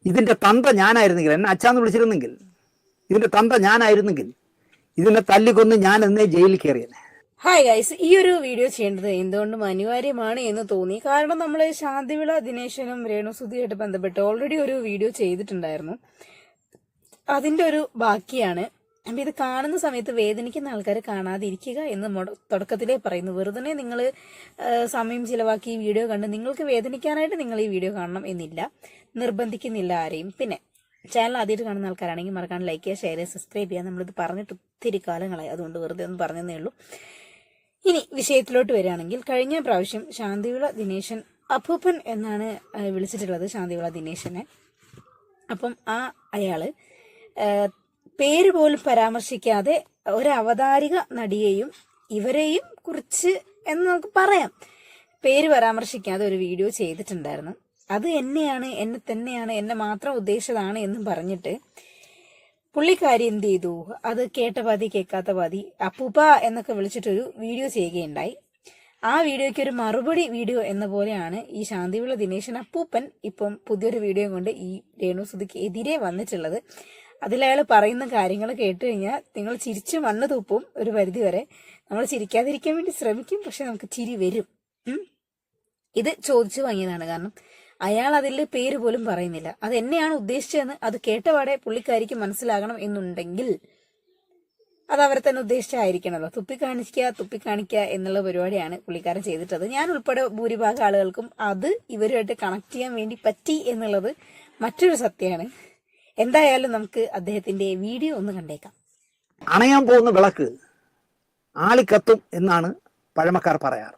ഇതിന്റെ തന്ത ഞാനായിരുന്നെങ്കിൽ, എന്നെ അച്ഛാന്ന് വിളിച്ചിരുന്നെങ്കിൽ, ഇതിന്റെ തന്ത ഞാനായിരുന്നെങ്കിൽ ഇതിനെ തല്ലിക്കൊന്ന് ഞാൻ എന്നേ ജയിലിൽ കയറിയെന്നെ. ഹായ് ഗൈസ്, ഈ ഒരു വീഡിയോ ചെയ്യേണ്ടത് എന്തുകൊണ്ടും അനിവാര്യമാണ് എന്ന് തോന്നി. കാരണം നമ്മൾ ശാന്തിവിള ദിനേശനും രേണുസുധിയായിട്ട് ബന്ധപ്പെട്ട് ഓൾറെഡി ഒരു വീഡിയോ ചെയ്തിട്ടുണ്ടായിരുന്നു. അതിന്റെ ഒരു ബാക്കിയാണ്. അപ്പൊ ഇത് കാണുന്ന സമയത്ത് വേദനിക്കുന്ന ആൾക്കാർ കാണാതിരിക്കുക എന്ന് തുടക്കത്തിലേ പറയുന്നു. വെറുതെ നിങ്ങൾ സമയം ചിലവാക്കി ഈ വീഡിയോ കണ്ട് നിങ്ങൾക്ക് വേദനിക്കാനായിട്ട് നിങ്ങൾ ഈ വീഡിയോ കാണണം എന്നില്ല, നിർബന്ധിക്കുന്നില്ല ആരെയും. പിന്നെ ചാനൽ ആദ്യമായിട്ട് കാണുന്ന ആൾക്കാരാണെങ്കിൽ മറക്കാൻ ലൈക്ക് ചെയ്യുക, ഷെയർ ചെയ്യുക, സബ്സ്ക്രൈബ് ചെയ്യുക. നമ്മളിത് പറഞ്ഞിട്ട് ഒത്തിരി കാലങ്ങളായി, അതുകൊണ്ട് വെറുതെ ഒന്ന് പറഞ്ഞതേ ഉള്ളൂ. ഇനി വിഷയത്തിലോട്ട് വരികയാണെങ്കിൽ, കഴിഞ്ഞ പ്രാവശ്യം ശാന്തിവിള ദിനേശൻ അപ്പൂപ്പൻ എന്നാണ് വിളിച്ചിട്ടുള്ളത് ശാന്തിവിള ദിനേശനെ. അപ്പം അയാള് പേര് പോലും പരാമർശിക്കാതെ ഒരു അവതാരിക നടിയെയും ഇവരെയും കുറിച്ച് എന്ന് നമുക്ക് പറയാം, പേര് പരാമർശിക്കാതെ ഒരു വീഡിയോ ചെയ്തിട്ടുണ്ടായിരുന്നു. അത് എന്നെ തന്നെയാണ്, എന്നെ മാത്രം ഉദ്ദേശിച്ചതാണ് എന്നും പറഞ്ഞിട്ട് പുള്ളിക്കാരി എന്ത് ചെയ്തു, അത് കേട്ട പാതി കേൾക്കാത്ത പാതി അപ്പൂപ്പ എന്നൊക്കെ വിളിച്ചിട്ടൊരു വീഡിയോ ചെയ്യുകയുണ്ടായി. ആ വീഡിയോയ്ക്ക് ഒരു മറുപടി വീഡിയോ എന്ന പോലെയാണ് ഈ ശാന്തിവിള ദിനേശൻ അപ്പൂപ്പൻ ഇപ്പം പുതിയൊരു വീഡിയോ കൊണ്ട് ഈ രേണുസുധിക്ക് എതിരെ വന്നിട്ടുള്ളത്. അതിലയാൾ പറയുന്ന കാര്യങ്ങൾ കേട്ട് കഴിഞ്ഞാൽ നിങ്ങൾ ചിരിച്ചു മണ്ണ് തൂപ്പും. ഒരു പരിധി വരെ നമ്മൾ ചിരിക്കാതിരിക്കാൻ വേണ്ടി ശ്രമിക്കും, പക്ഷെ നമുക്ക് ചിരി വരും. ഇത് ചോദിച്ചു വാങ്ങിയതാണ്. കാരണം അയാൾ അതിൽ പേര് പോലും പറയുന്നില്ല. അത് എന്നെയാണ് ഉദ്ദേശിച്ചതെന്ന് അത് കേട്ടപാടെ പുള്ളിക്കാരിക്ക് മനസ്സിലാകണം എന്നുണ്ടെങ്കിൽ അത് അവരെ തന്നെ ഉദ്ദേശിച്ചായിരിക്കണല്ലോ. തുപ്പിക്കാണിക്കുക എന്നുള്ള പരിപാടിയാണ് പുള്ളിക്കാരൻ ചെയ്തിട്ടത്. ഞാൻ ഉൾപ്പെടെ ഭൂരിഭാഗം ആളുകൾക്കും അത് ഇവരുമായിട്ട് കണക്ട് ചെയ്യാൻ വേണ്ടി പറ്റി എന്നുള്ളത് മറ്റൊരു സത്യമാണ്. എന്തായാലും നമുക്ക് അദ്ദേഹത്തിന്റെ വീഡിയോ ഒന്ന് കണ്ടേക്കാം. അണയാൻ പോകുന്ന വിളക്ക് ആളിക്കത്തും എന്നാണ് പഴമക്കാർ പറയാറ്.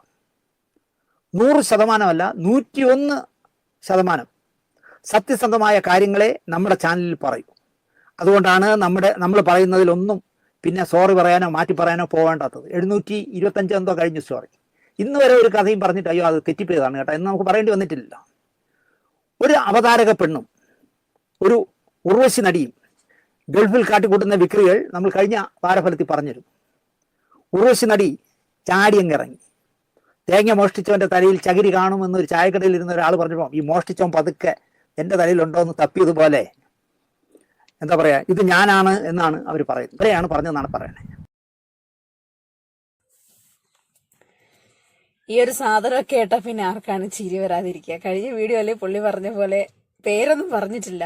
100% 101% സത്യസന്ധമായ കാര്യങ്ങളെ നമ്മുടെ ചാനലിൽ പറയും. അതുകൊണ്ടാണ് നമ്മൾ പറയുന്നതിലൊന്നും പിന്നെ സോറി പറയാനോ മാറ്റി പറയാനോ പോവേണ്ടാത്തത്. 725 എന്തോ കഴിഞ്ഞു സോറി. ഇന്ന് വരെ ഒരു കഥയും പറഞ്ഞിട്ട് അയ്യോ അത് തെറ്റിപ്പോയതാണ് കേട്ടോ എന്ന് നമുക്ക് പറയേണ്ടി വന്നിട്ടില്ല. ഒരു അവതാരക പെണ്ണും ഒരു ഉർവശി നടിയും ഗൾഫിൽ കാട്ടിക്കൂട്ടുന്ന വിക്രികൾ നമ്മൾ കഴിഞ്ഞ വാരഫലത്തിൽ പറഞ്ഞിരുന്നു. ഉർവശി നടി ചാടിയങ്ങിറങ്ങി. തേങ്ങ മോഷ്ടിച്ചവന്റെ തലയിൽ ചകിരി കാണുമെന്നൊരു ചായക്കടയിൽ ഇരുന്ന ഒരാൾ പറഞ്ഞപ്പോൾ ഈ മോഷ്ടിച്ചവൻ പതുക്കെ എൻ്റെ തലയിലുണ്ടോ എന്ന് തപ്പിയതുപോലെ എന്താ പറയാ, ഇത് ഞാനാണ് എന്നാണ് അവർ പറയുന്നത്. ഇവരെയാണ് പറഞ്ഞതെന്നാണ് പറയുന്നത്. ഈ ഒരു സാധനം കേട്ട പിന്നെ ആർക്കാണ് ചിരി വരാതിരിക്കുക? കഴിഞ്ഞ വീഡിയോയില് പുള്ളി പറഞ്ഞ പോലെ പേരൊന്നും പറഞ്ഞിട്ടില്ല.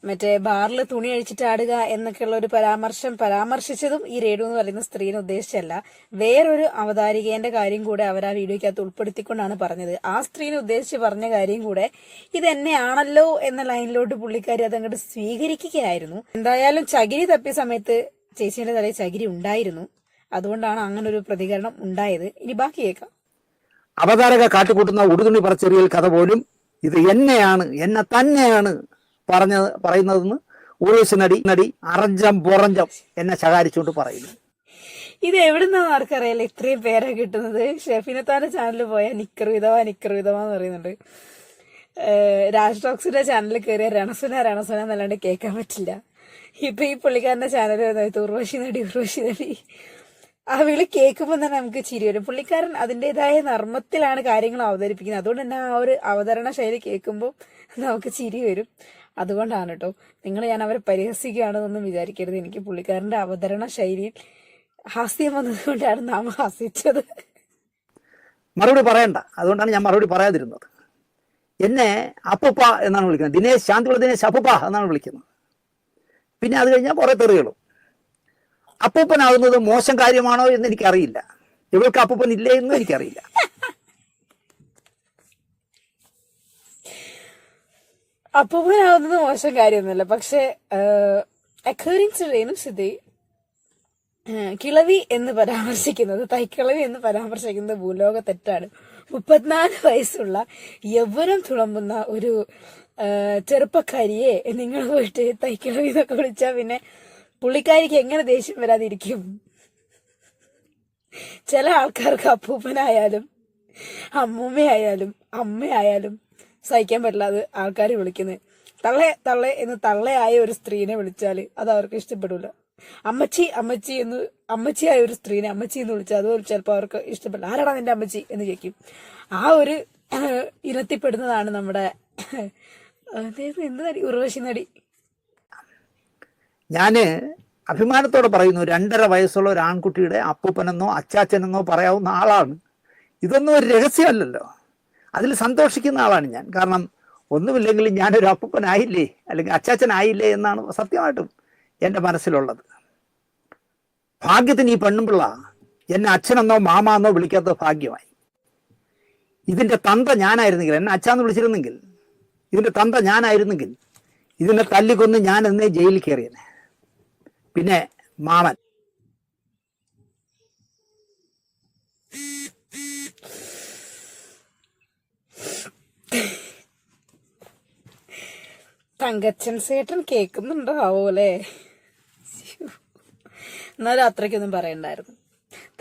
മറ്റേ ബാറിൽ തുണി അഴിച്ചിട്ട് ആടുക എന്നൊക്കെയുള്ള ഒരു പരാമർശിച്ചതും ഈ രേണു എന്ന് പറയുന്ന സ്ത്രീനെ ഉദ്ദേശിച്ചല്ല. വേറൊരു അവതാരികേന്റെ കാര്യം കൂടെ അവർ ആ വീഡിയോയ്ക്കകത്ത് ഉൾപ്പെടുത്തിക്കൊണ്ടാണ് പറഞ്ഞത്. ആ സ്ത്രീനെ ഉദ്ദേശിച്ച് പറഞ്ഞ കാര്യം കൂടെ ഇതെന്നെയാണല്ലോ എന്ന ലൈനിലോട്ട് പുള്ളിക്കാരി അതങ്ങോട്ട് സ്വീകരിക്കുകയായിരുന്നു. എന്തായാലും ചകിരി തപ്പിയ സമയത്ത് ചേച്ചിയുടെ തലയിൽ ചകിരി ഉണ്ടായിരുന്നു. അതുകൊണ്ടാണ് അങ്ങനെ ഒരു പ്രതികരണം ഉണ്ടായത്. ഇനി ബാക്കി കേൾക്കാം. അവതാരക കാട്ടിക്കൂട്ടുന്ന ഉടുതുണി പറച്ചെറിയൽ കഥ പോലും ഇത് എന്നെ തന്നെയാണ് പറയുന്നതെന്ന് ഉർവശി നടി അറഞ്ചം പുറഞ്ചം എന്നെ ശകാരിച്ചുകൊണ്ട് പറയുന്നു. ഇത് എവിടുന്നാണ് ആർക്കറിയാലോ ഇത്രയും പേരെ കിട്ടുന്നത്. ഷെഫിനത്താന്റെ ചാനലിൽ പോയാൽ നിക്കർ വിധവ എന്ന് പറയുന്നുണ്ട്. രാജ് ടോക്സിന്റെ ചാനലിൽ കയറിയ രണസുന എന്നല്ലാണ്ട് കേൾക്കാൻ പറ്റില്ല. ഇപ്പൊ ഈ പുള്ളിക്കാരന്റെ ചാനൽ ഉർവശി നടി ആ വിളി കേൾക്കുമ്പോൾ തന്നെ നമുക്ക് ചിരി വരും. പുള്ളിക്കാരൻ അതിൻ്റെതായ നർമ്മത്തിലാണ് കാര്യങ്ങൾ അവതരിപ്പിക്കുന്നത്. അതുകൊണ്ട് തന്നെ ആ ഒരു അവതരണ ശൈലി കേൾക്കുമ്പോൾ നമുക്ക് ചിരി വരും. അതുകൊണ്ടാണ് കേട്ടോ. ഞാൻ അവരെ പരിഹസിക്കുകയാണെന്നൊന്നും വിചാരിക്കരുത്. എനിക്ക് പുള്ളിക്കാരന്റെ അവതരണ ശൈലിയിൽ ഹാസ്യം വന്നതുകൊണ്ടാണ് നാം ഹാസ്യിച്ചത്. മറുപടി പറയണ്ട, അതുകൊണ്ടാണ് ഞാൻ മറുപടി പറയാതിരുന്നത്. എന്നെ അപ്പൂപ്പ എന്നാണ് വിളിക്കുന്നത്. ശാന്തിവിള ദിനേശ് അപ്പൂപ്പ എന്നാണ് വിളിക്കുന്നത്. പിന്നെ അത് കഴിഞ്ഞാൽ കുറെ തെറികളും. അപ്പൂപ്പനാകുന്നത് മോശം കാര്യമാണോ എന്ന് എനിക്കറിയില്ല. ഇവൾക്ക് അപ്പൂപ്പൻ ഇല്ലേ എന്നും എനിക്കറിയില്ല. അപ്പൂപ്പനാവുന്നത് മോശം കാര്യമൊന്നുമല്ല. പക്ഷെ അക്കോർഡിംഗ് ടു രേണുസുധി കിളവി എന്ന് പരാമർശിക്കുന്നത്, തൈക്കിളവി എന്ന് പരാമർശിക്കുന്നത് ഭൂലോക തെറ്റാണ്. 34 വയസ്സുള്ള യൗവനം തുളമ്പുന്ന ഒരു ചെറുപ്പക്കാരിയെ നിങ്ങൾ പോയിട്ട് തൈക്കിളവി എന്നൊക്കെ വിളിച്ചാൽ പിന്നെ പുള്ളിക്കാരിക്ക് എങ്ങനെ ദേഷ്യം വരാതിരിക്കും? ചില ആൾക്കാർക്ക് അപ്പൂപ്പനായാലും അമ്മൂമ്മയായാലും അമ്മയായാലും സഹിക്കാൻ പറ്റില്ലാതെ ആൾക്കാർ വിളിക്കുന്നത്. തള്ളെ എന്ന് തള്ളയായ ഒരു സ്ത്രീനെ വിളിച്ചാല് അത് അവർക്ക് ഇഷ്ടപ്പെടില്ല. അമ്മച്ചിയായ ഒരു സ്ത്രീനെ അമ്മച്ചി എന്ന് വിളിച്ചാൽ അതുപോലെ ചിലപ്പോൾ അവർക്ക് ഇഷ്ടപ്പെടില്ല. ആരാടാ നിന്റെ അമ്മച്ചി എന്ന് ചോദിക്കും. ആ ഒരു ഇനത്തിൽപ്പെടുന്നതാണ് നമ്മുടെ അതായത് എന്ത് നടി? ഉർവശി നടി. ഞാൻ അഭിമാനത്തോടെ പറയുന്നു, 2.5 വയസ്സുള്ള ഒരു ആൺകുട്ടിയുടെ അപ്പൂപ്പനെന്നോ അച്ചാച്ചനെന്നോ പറയാവുന്ന ആളാണ്. ഇതൊന്നും ഒരു രഹസ്യമല്ലല്ലോ. അതിൽ സന്തോഷിക്കുന്ന ആളാണ് ഞാൻ. കാരണം ഒന്നുമില്ലെങ്കിലും ഞാനൊരു അപ്പൂപ്പനായില്ലേ അല്ലെങ്കിൽ അച്ചാച്ചനായില്ലേ എന്നാണ് സത്യമായിട്ടും എൻ്റെ മനസ്സിലുള്ളത്. ഭാഗ്യത്തിന് ഈ പെണ്ണുമ്പിള്ള എന്നെ അച്ഛനെന്നോ മാമാന്നോ വിളിക്കാത്ത ഭാഗ്യമായി. ഇതിൻ്റെ തന്ത ഞാനായിരുന്നെങ്കിൽ, എന്നെ അച്ഛാന്ന് വിളിച്ചിരുന്നെങ്കിൽ, ഇതിൻ്റെ തന്ത ഞാനായിരുന്നെങ്കിൽ ഇതിനെ തല്ലിക്കൊന്ന് ഞാൻ എന്നേ ജയിലിൽ കയറിയനെ. പിന്നെ മാമൻ തങ്കച്ചൻ സേട്ടൻ കേൾക്കുന്നുണ്ടോ ആവോലെ? എന്നാലും അത്രയ്ക്കൊന്നും പറയണ്ടായിരുന്നു.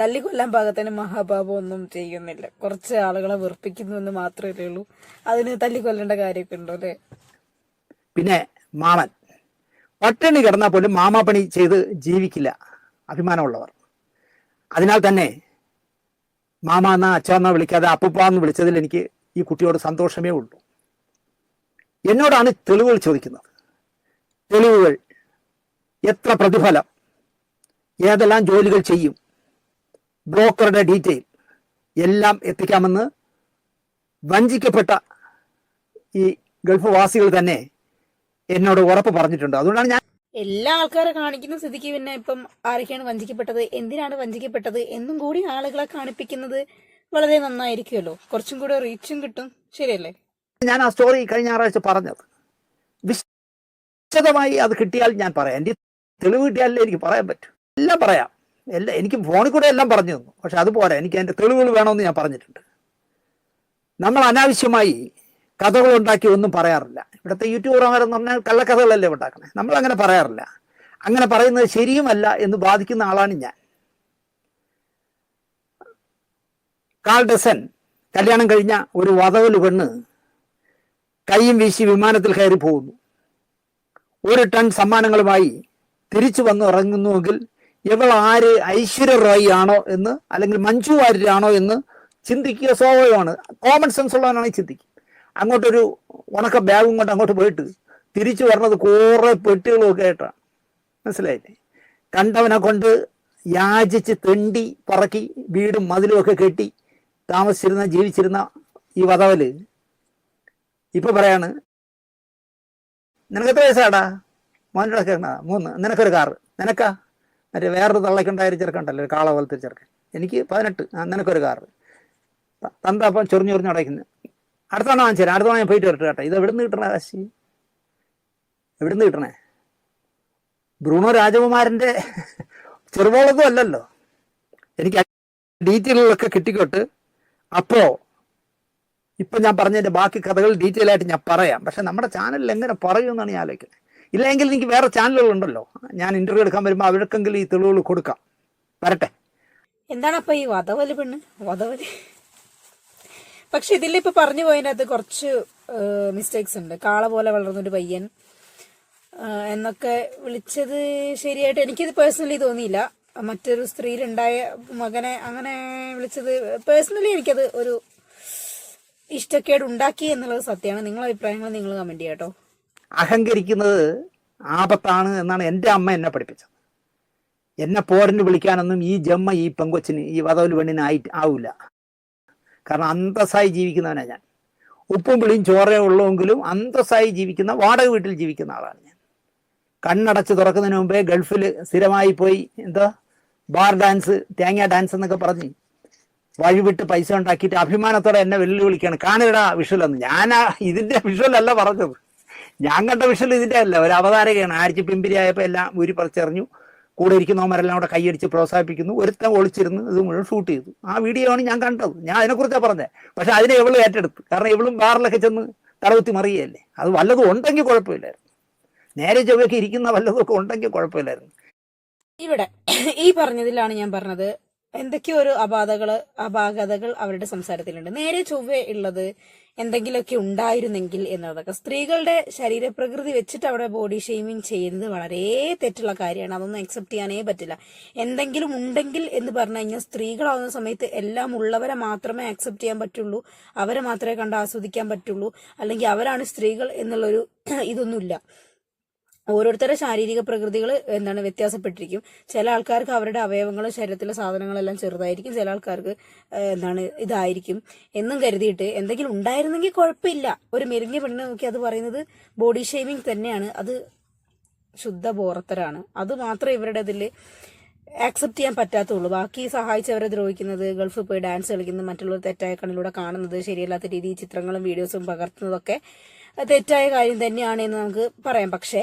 തല്ലിക്കൊല്ലാൻ പാകത്തിന് മഹാപാപം ഒന്നും ചെയ്യുന്നില്ല. കുറച്ച് ആളുകളെ വെറുപ്പിക്കുന്നു എന്ന് മാത്രമേ ഉള്ളൂ. അതിന് തല്ലിക്കൊല്ലേണ്ട കാര്യമൊക്കെ ഉണ്ടോ അല്ലേ? പിന്നെ മാമൻ പട്ടിണി കിടന്നാൽ പോലും മാമാപ്പണി ചെയ്ത് ജീവിക്കില്ല അഭിമാനമുള്ളവർ. അതിനാൽ തന്നെ മാമ എന്നാ അച്ഛ എന്നാ വിളിക്കാതെ അപ്പൂപ്പാന്ന് വിളിച്ചതിൽ എനിക്ക് ഈ കുട്ടിയോട് സന്തോഷമേ ഉള്ളൂ. എന്നോടാണ് തെളിവുകൾ ചോദിക്കുന്നത്. തെളിവുകൾ, എത്ര പ്രതിഫലം, ഏതെല്ലാം ജോലികൾ ചെയ്യും, ബ്രോക്കറുടെ ഡീറ്റെയിൽ എല്ലാം എത്തിക്കാമെന്ന് വഞ്ചിക്കപ്പെട്ട ഈ ഗൾഫ് വാസികൾ തന്നെ എന്നോട് ഉറപ്പ് പറഞ്ഞിട്ടുണ്ട്. അതുകൊണ്ടാണ് ഞാൻ എല്ലാ ആൾക്കാരെ കാണിക്കുന്ന സ്ഥിതിക്ക് പിന്നെ ഇപ്പം ആരൊക്കെയാണ് വഞ്ചിക്കപ്പെട്ടത്, എന്തിനാണ് വഞ്ചിക്കപ്പെട്ടത് എന്നും കൂടി ആളുകളെ കാണിപ്പിക്കുന്നത് വളരെ നന്നായിരിക്കുമല്ലോ. കുറച്ചും കൂടെ റീച്ചും കിട്ടും. ശരിയല്ലേ? ഞാൻ ആ സ്റ്റോറി കഴിഞ്ഞ ഞായറാഴ്ച പറഞ്ഞത്. വിശദമായി അത് കിട്ടിയാൽ ഞാൻ പറയാം. എൻ്റെ തെളിവ് കിട്ടിയാലേ എനിക്ക് പറയാൻ പറ്റും. എല്ലാം പറയാം. എനിക്ക് ഫോണിൽ കൂടെ എല്ലാം പറഞ്ഞു തന്നു. പക്ഷെ അതുപോലെ എനിക്ക് അതിൻ്റെ തെളിവുകൾ വേണമെന്ന് ഞാൻ പറഞ്ഞിട്ടുണ്ട്. നമ്മൾ അനാവശ്യമായി കഥകൾ ഉണ്ടാക്കി ഒന്നും പറയാറില്ല. ഇവിടുത്തെ യൂട്യൂബർമാരെന്ന് പറഞ്ഞാൽ കള്ളക്കഥകളല്ലേ ഉണ്ടാക്കണേ. നമ്മൾ അങ്ങനെ പറയാറില്ല. അങ്ങനെ പറയുന്നത് ശരിയുമല്ല എന്ന് ബാധിക്കുന്ന ആളാണ് ഞാൻ. കാൾ ഡസൻ കല്യാണം കഴിഞ്ഞ ഒരു വധവല് പെണ്ണ് കൈയും വീശി വിമാനത്തിൽ കയറി പോകുന്നു. 1 ടൺ സമ്മാനങ്ങളുമായി തിരിച്ചു വന്ന് ഇറങ്ങുന്നുവെങ്കിൽ ഇവൾ ആര്, ഐശ്വര്യ റോയ് ആണോ എന്ന് അല്ലെങ്കിൽ മഞ്ജു വാര്യരാണോ എന്ന് ചിന്തിക്കുക സ്വാഭാവികമാണ്. കോമൺ സെൻസ് ഉള്ളവനാണെങ്കിൽ ചിന്തിക്കും. അങ്ങോട്ടൊരു ഉണക്ക ബാഗും കൊണ്ട് അങ്ങോട്ട് പോയിട്ട് തിരിച്ചു വരുന്നത് കുറേ പെട്ടികളൊക്കെ ആയിട്ടാണ്. മനസ്സിലായില്ലേ? കണ്ടവനെ കൊണ്ട് യാചിച്ച് തെണ്ടി പറക്കി വീടും മതിലും ഒക്കെ കെട്ടി താമസിച്ചിരുന്ന ജീവിച്ചിരുന്ന ഈ വധവല് ഇപ്പൊ പറയാണ്, നിനക്ക് എത്ര വയസ്സാടാ? മോനോടൊക്കെ 3. നിനക്കൊരു കാറ്. നിനക്കാ? മറ്റേ വേറൊരു തള്ളക്കുണ്ടായൊരു ചെറുക്കണ്ടല്ലോ, ഒരു കാള പോലത്തെ ചെറുക്കൻ. എനിക്ക് 18. നിനക്കൊരു കാറ്. തന്ത അപ്പം ചൊറിഞ്ഞു അടയ്ക്കുന്നത്. അടുത്തവണ വാങ്ങിച്ചു തരാം, അടുത്തവണ ഞാൻ പോയിട്ട് വരട്ടെ കേട്ടോ. ഇത് എവിടുന്ന് കിട്ടണ കാശി? എവിടുന്ന് കിട്ടണേ? ബ്രൂണോ രാജകുമാരൻ്റെ ചെറുപോളൊന്നും അല്ലല്ലോ. എനിക്ക് ഡീറ്റെയിലുകളൊക്കെ കിട്ടിക്കോട്ട്. അപ്പോൾ ഇപ്പം ഞാൻ പറഞ്ഞതിൻ്റെ ബാക്കി കഥകൾ ഡീറ്റെയിൽ ആയിട്ട് ഞാൻ പറയാം. പക്ഷെ നമ്മുടെ ചാനലിൽ എങ്ങനെ പറയുമെന്നാണ് ഞാൻ ആലോചിക്കുന്നത്. ഇല്ലെങ്കിൽ എനിക്ക് വേറെ ചാനലുകളുണ്ടല്ലോ, ഞാൻ ഇന്റർവ്യൂ എടുക്കാൻ വരുമ്പോൾ അവർക്കെങ്കിലും ഈ തെളിവുകൾ കൊടുക്കാം. വരട്ടെ. എന്താണ് അപ്പൊ ഈ വധവല് പെണ്ണ്? വധവല് പക്ഷെ ഇതിലിപ്പോ പറഞ്ഞു പോയതിനകത്ത് കുറച്ച് മിസ്റ്റേക്സ് ഉണ്ട്. കാള പോലെ വളർന്നൊരു പയ്യൻ എന്നൊക്കെ വിളിച്ചത് ശരിയായിട്ട് എനിക്കിത് പേഴ്സണലി തോന്നിയില്ല. മറ്റൊരു സ്ത്രീയിലുണ്ടായ മകനെ അങ്ങനെ വിളിച്ചത് പേഴ്സണലി എനിക്കത് ഒരു ഇഷ്ടക്കേട് ഉണ്ടാക്കി എന്നുള്ളത് സത്യമാണ്. നിങ്ങളുടെ അഭിപ്രായങ്ങൾ നിങ്ങൾ കമന്റ് ചെയ്യാം കേട്ടോ. അഹങ്കരിക്കുന്നത് ആപത്താണ് എന്നാണ് എൻ്റെ അമ്മ എന്നെ പഠിപ്പിച്ചത്. എന്നെ പോരന് വിളിക്കാനൊന്നും ഈ ജമ്മ ഈ പെങ്കൊച്ചിന് ഈ വധവല് പെണ്ണിന് ആവില്ല. കാരണം അന്തസ്സായി ജീവിക്കുന്നവനാണ് ഞാൻ. ഉപ്പും പിളിയും ചോറേ ഉള്ളൂവെങ്കിലും അന്തസ്സായി ജീവിക്കുന്ന, വാടക വീട്ടിൽ ജീവിക്കുന്ന ആളാണ് ഞാൻ. കണ്ണടച്ച് തുറക്കുന്നതിന് മുമ്പേ ഗൾഫിൽ സ്ഥിരമായി പോയി ബാർ ഡാൻസ്, തേങ്ങ ഡാൻസ് എന്നൊക്കെ പറഞ്ഞ് വഴിവിട്ട് പൈസ ഉണ്ടാക്കിയിട്ട് അഭിമാനത്തോടെ എന്നെ വെല്ലുവിളിക്കുകയാണ്. കാണിടാ വിഷ്വലെന്ന്. ഞാൻ ഇതിൻ്റെ വിഷ്വലല്ല പറഞ്ഞത്. ഞാൻ കണ്ട വിഷ്വൽ ഇതിൻ്റെ അല്ല. ഒരു അവതാരകയാണ്. ആഴ്ച പിമ്പിരിയായപ്പോൾ എല്ലാം ഊരി പറിച്ചെറിഞ്ഞു. കൂടെ ഇരിക്കുന്നവരെല്ലാം കൂടെ കൈയടിച്ച് പ്രോത്സാഹിപ്പിക്കുന്നു. ഒരുത്തൻ ഒളിച്ചിരുന്ന് ഇത് മുഴുവൻ ഷൂട്ട് ചെയ്തു. ആ വീഡിയോ ആണ് ഞാൻ കണ്ടത്. ഞാൻ അതിനെക്കുറിച്ചാണ് പറഞ്ഞത്. പക്ഷെ അതിനെ ഇവള് ഏറ്റെടുത്ത്. കാരണം ഇവളും ബാറിലൊക്കെ ചെന്ന് തലകുത്തി മറിയല്ലേ. അത് വല്ലതും ഉണ്ടെങ്കിൽ കുഴപ്പമില്ലായിരുന്നു. നേരെ ചൊവ്വയൊക്കെ ഇരിക്കുന്ന വല്ലതും ഒക്കെ ഉണ്ടെങ്കിൽ കുഴപ്പമില്ലായിരുന്നു. ഇവിടെ ഈ പറഞ്ഞതിലാണ് ഞാൻ പറഞ്ഞത്, എന്തൊക്കെയോ ഒരു അപാകതകൾ അവരുടെ സംസാരത്തിലുണ്ട്. നേരെ ചൊവ്വേ ഉള്ളത് എന്തെങ്കിലുമൊക്കെ ഉണ്ടായിരുന്നെങ്കിൽ എന്നതൊക്കെ. സ്ത്രീകളുടെ ശരീരപ്രകൃതി വെച്ചിട്ട് അവിടെ ബോഡി ഷെയ്മിങ് ചെയ്യുന്നത് വളരെ തെറ്റുള്ള കാര്യമാണ്. അതൊന്നും അക്സെപ്റ്റ് ചെയ്യാനേ പറ്റില്ല. എന്തെങ്കിലും ഉണ്ടെങ്കിൽ എന്ന് പറഞ്ഞു കഴിഞ്ഞാൽ സ്ത്രീകളാവുന്ന സമയത്ത് എല്ലാം ഉള്ളവരെ മാത്രമേ അക്സെപ്റ്റ് ചെയ്യാൻ പറ്റുള്ളൂ, അവരെ മാത്രമേ കണ്ട് ആസ്വദിക്കാൻ പറ്റുള്ളൂ, അല്ലെങ്കിൽ അവരാണ് സ്ത്രീകൾ എന്നുള്ളൊരു ഇതൊന്നുമില്ല. ഓരോരുത്തരുടെ ശാരീരിക പ്രകൃതികൾ വ്യത്യാസപ്പെട്ടിരിക്കും. ചില ആൾക്കാർക്ക് അവരുടെ അവയവങ്ങളും ശരീരത്തിലെ സാധനങ്ങളെല്ലാം ചെറുതായിരിക്കും, ചില ആൾക്കാർക്ക് ഇതായിരിക്കും എന്നും കരുതിയിട്ട് എന്തെങ്കിലും ഉണ്ടായിരുന്നെങ്കിൽ കുഴപ്പമില്ല. ഒരു മെലിഞ്ഞ പെണ്ണ് നോക്കി അത് പറയുന്നത് ബോഡി ഷേമിങ് തന്നെയാണ്. അത് ശുദ്ധ ബോറത്തരാണ്. അത് മാത്രമേ ഇവരുടെ ഇതിൽ ആക്സെപ്റ്റ് ചെയ്യാൻ പറ്റാത്തുള്ളൂ. ബാക്കി സഹായിച്ചവരെ ദ്രോഹിക്കുന്നത്, ഗൾഫിൽ പോയി ഡാൻസ് കളിക്കുന്നത്, മറ്റുള്ളവർ തെറ്റായ കണ്ണിലൂടെ കാണുന്നത്, ശരിയല്ലാത്ത രീതിയിൽ ചിത്രങ്ങളും വീഡിയോസും പകർത്തുന്നതൊക്കെ തെറ്റായ കാര്യം തന്നെയാണ് എന്ന് നമുക്ക് പറയാം. പക്ഷേ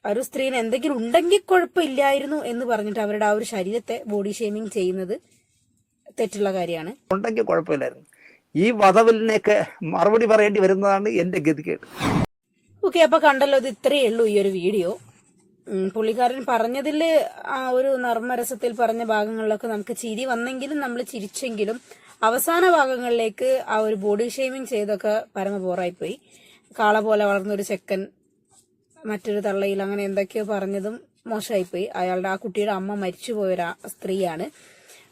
ഒരു സ്ത്രീന് എന്തെങ്കിലും ഉണ്ടെങ്കിൽ കുഴപ്പമില്ലായിരുന്നു എന്ന് പറഞ്ഞിട്ട് അവരുടെ ആ ഒരു ശരീരത്തെ ബോഡി ഷേമിങ് ചെയ്യുന്നത് തെറ്റുള്ള കാര്യമാണ്. ഉണ്ടെങ്കിൽ കുഴപ്പമില്ലായിരുന്നു. ഈ വധവിലിനൊക്കെ മറുപടി പറയേണ്ടി വരുന്നതാണ് എന്റെ ഗതികേട്. ഓക്കെ, അപ്പൊ കണ്ടല്ലോ, ഇത് ഇത്രയേ ഉള്ളൂ ഈ ഒരു വീഡിയോ. പുള്ളിക്കാരൻ പറഞ്ഞതിൽ ആ ഒരു നർമ്മരസത്തിൽ പറഞ്ഞ ഭാഗങ്ങളിലൊക്കെ നമുക്ക് ചിരി വന്നെങ്കിലും നമ്മൾ ചിരിച്ചെങ്കിലും അവസാന ഭാഗങ്ങളിലേക്ക് ആ ഒരു ബോഡി ഷേമിങ് ചെയ്തൊക്കെ പരമ ബോറായിപ്പോയി. കാള പോലെ വളർന്നൊരു ചെക്കൻ മറ്റൊരു തള്ളയിൽ അങ്ങനെ എന്തൊക്കെയോ പറഞ്ഞതും മോശമായിപ്പോയി. അയാളുടെ ആ കുട്ടിയുടെ അമ്മ മരിച്ചുപോയൊരു സ്ത്രീയാണ്.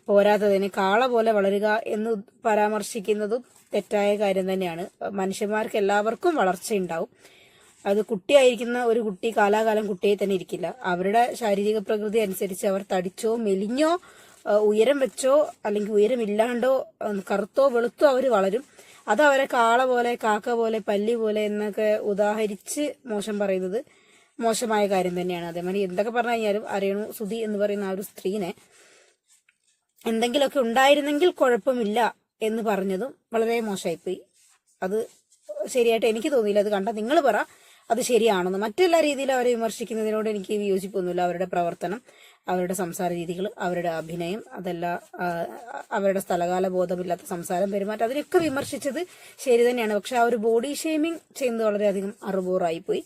പോരാത്തതിന് കാള പോലെ വളരുക എന്ന് പരാമർശിക്കുന്നതും തെറ്റായ കാര്യം തന്നെയാണ്. മനുഷ്യന്മാർക്ക് എല്ലാവർക്കും വളർച്ചയുണ്ടാവും. അത് കുട്ടിയായിരിക്കുന്ന ഒരു കുട്ടി കാലാകാലം കുട്ടിയായി തന്നെ ഇരിക്കില്ല. അവരുടെ ശാരീരിക പ്രകൃതി അനുസരിച്ച് അവർ തടിച്ചോ മെലിഞ്ഞോ ഉയരം വെച്ചോ അല്ലെങ്കിൽ ഉയരമില്ലാണ്ടോ കറുത്തോ വെളുത്തോ അവർ വളരും. അത് അവരെ കാള പോലെ കാക്ക പോലെ പല്ലി പോലെ എന്നൊക്കെ ഉദാഹരിച്ച് മോശം പറയുന്നത് മോശമായ കാര്യം തന്നെയാണ്. അതേമാതിരി എന്തൊക്കെ പറഞ്ഞു കഴിഞ്ഞാലും രേണു സുധി എന്ന് പറയുന്ന ആ ഒരു സ്ത്രീനെ എന്തെങ്കിലുമൊക്കെ ഉണ്ടായിരുന്നെങ്കിൽ കുഴപ്പമില്ല എന്ന് പറഞ്ഞതും വളരെ മോശമായിപ്പോയി. അത് ശരിയായിട്ട് എനിക്ക് തോന്നിയില്ല. അത് കണ്ട നിങ്ങൾ പറ അത് ശരിയാണെന്ന്. മറ്റെല്ലാ രീതിയിലും അവരെ വിമർശിക്കുന്നതിനോട് എനിക്ക് വിയോജിപ്പൊന്നുമില്ല. അവരുടെ പ്രവർത്തനം, അവരുടെ സംസാര രീതികൾ, അവരുടെ അഭിനയം, അതെല്ലാം അവരുടെ സ്ഥലകാല ബോധമില്ലാത്ത സംസാരം, പെരുമാറ്റം, അതിനൊക്കെ വിമർശിച്ചത് ശരി തന്നെയാണ്. പക്ഷെ ആ ഒരു ബോഡി ഷെയ്മിങ് ചെയ്യുന്നത് വളരെയധികം അറുബോറായിപ്പോയി.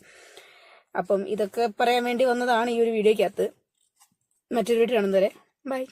അപ്പം ഇതൊക്കെ പറയാൻ വേണ്ടി വന്നതാണ് ഈ ഒരു വീഡിയോക്കകത്ത്. മറ്റൊരു വീഡിയോ കാണുന്നവരെ ബൈ.